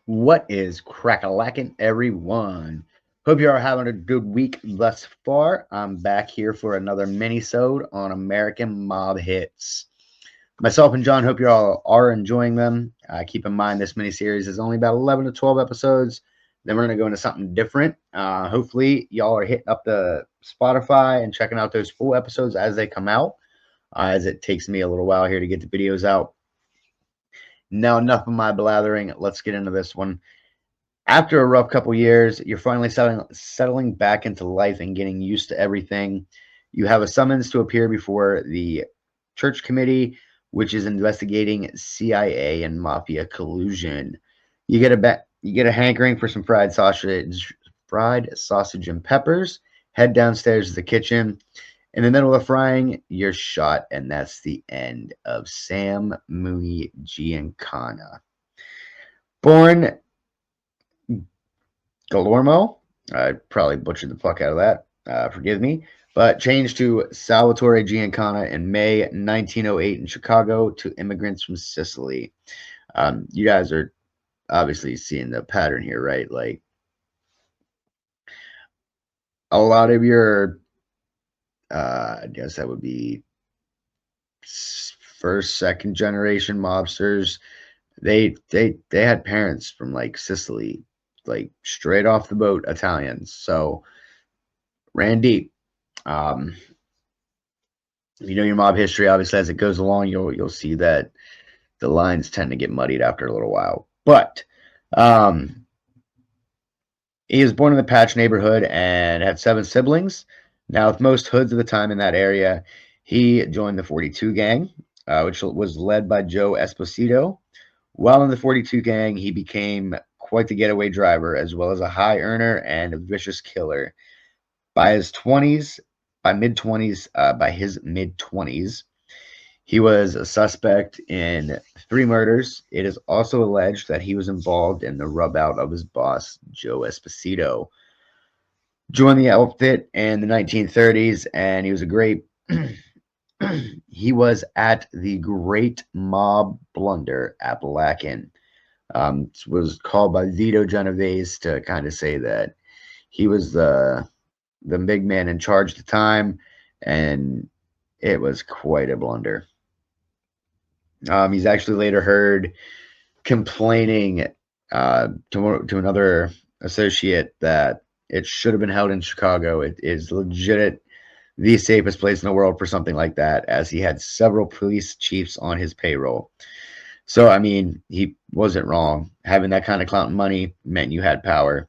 What is crack-a-lackin', everyone? Hope you are having a good week thus far. I'm back here for another mini-sode on American Mob Hits. Myself and John hope you all are enjoying them. Keep in mind this mini-series is only about 11 to 12 episodes. Then we're going to go into something different. Hopefully, y'all are hitting up the Spotify and checking out those full episodes as they come out, as it takes me a little while here to get the videos out. Now, enough of my blathering. Let's get into this one. After a rough couple years, you're finally settling back into life and getting used to everything. You have a summons to appear before the church committee, which is investigating CIA and mafia collusion. You get a hankering for some fried sausage and peppers. Head downstairs to the kitchen. In the middle of frying, you're shot, and that's the end of Sam Giancana. Born Galormo, I probably butchered the fuck out of that. Forgive me. But changed to Salvatore Giancana in May 1908 in Chicago to immigrants from Sicily. You guys are obviously seeing the pattern here, right? Like, a lot of your, I guess that would be first, second generation mobsters. They had parents from like Sicily, like straight off the boat Italians. So ran deep. If you know your mob history, obviously as it goes along, you'll see that the lines tend to get muddied after a little while. But he was born in the Patch neighborhood and had 7 siblings. Now, with most hoods of the time in that area, he joined the 42 gang, which was led by Joe Esposito. While in the 42 gang, he became quite the getaway driver, as well as a high earner and a vicious killer. By his mid-20s, he was a suspect in 3 murders. It is also alleged that he was involved in the rub out of his boss, Joe Esposito. Joined the outfit in the 1930s, and he was he was at the Great Mob Blunder, Appalachian. It was called by Vito Genovese to kind of say that he was the big man in charge at the time, and it was quite a blunder. He's actually later heard complaining to another associate that it should have been held in Chicago. It is legit the safest place in the world for something like that, as he had several police chiefs on his payroll. So, I mean, he wasn't wrong. Having that kind of clout and money meant you had power.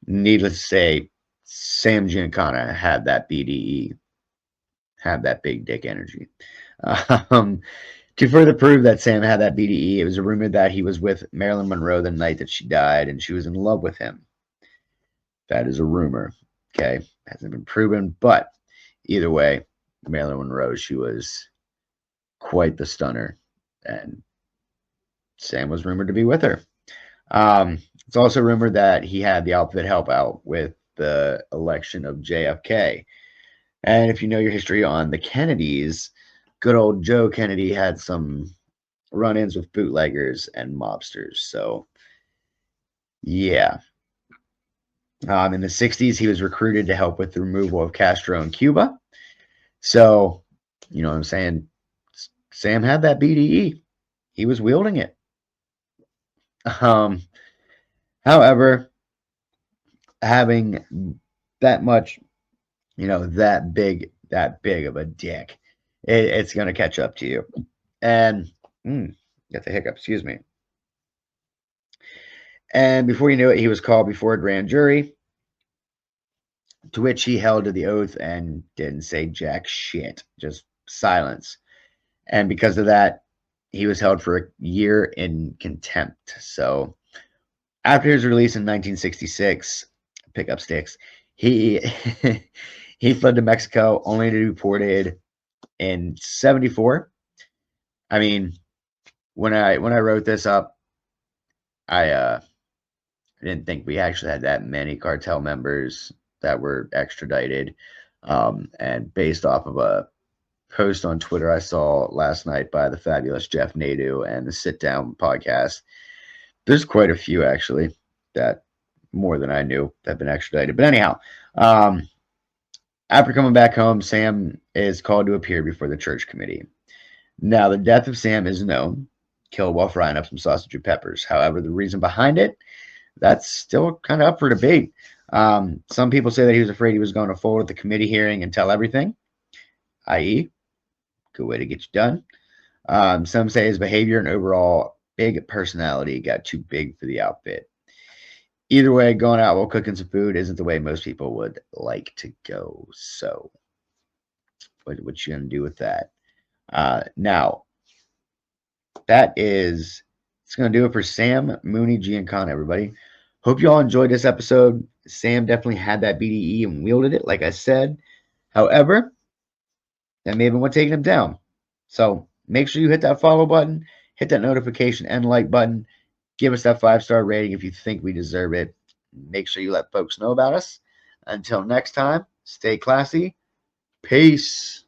Needless to say, Sam Giancana had that BDE, had that big dick energy. To further prove that Sam had that BDE, it was rumored that he was with Marilyn Monroe the night that she died, and she was in love with him. That is a rumor, okay? Hasn't been proven, but either way, Marilyn Monroe, she was quite the stunner, and Sam was rumored to be with her. It's also rumored that he had the outfit help out with the election of JFK. And if you know your history on the Kennedys, good old Joe Kennedy had some run-ins with bootleggers and mobsters. So, yeah. In the 60s, he was recruited to help with the removal of Castro in Cuba. So, you know what I'm saying? Sam had that BDE. He was wielding it. However, having that much, that big of a dick, it's going to catch up to you. And, get the hiccup, excuse me. And before you knew it, he was called before a grand jury, to which he held to the oath and didn't say jack shit, just silence. And because of that, he was held for a year in contempt. So after his release in 1966, pick up sticks, he he fled to Mexico, only to be deported in 74. I mean, when I wrote this up, I didn't think we actually had that many cartel members that were extradited. And based off of a post on Twitter I saw last night by the fabulous Jeff Nadu and the Sit Down podcast, There's quite a few actually that more than I knew that have been extradited. But anyhow, um, after coming back home, Sam is called to appear before the church committee. Now, the death of Sam is known, killed while frying up some sausage and peppers. However, the reason behind it, that's still kind of up for debate. Some people say that he was afraid he was going to fold at the committee hearing and tell everything, i.e., good way to get you done. Some say his behavior and overall big personality got too big for the outfit. Either way, going out while cooking some food isn't the way most people would like to go. So, what you gonna do with that? Now, it's gonna do it for Sam Giancana, everybody. Hope you all enjoyed this episode. Sam definitely had that BDE and wielded it, like I said. However, that may have been what taking him down. So make sure you hit that follow button, hit that notification and like button. Give us that 5-star rating if you think we deserve it. Make sure you let folks know about us. Until next time, stay classy. Peace.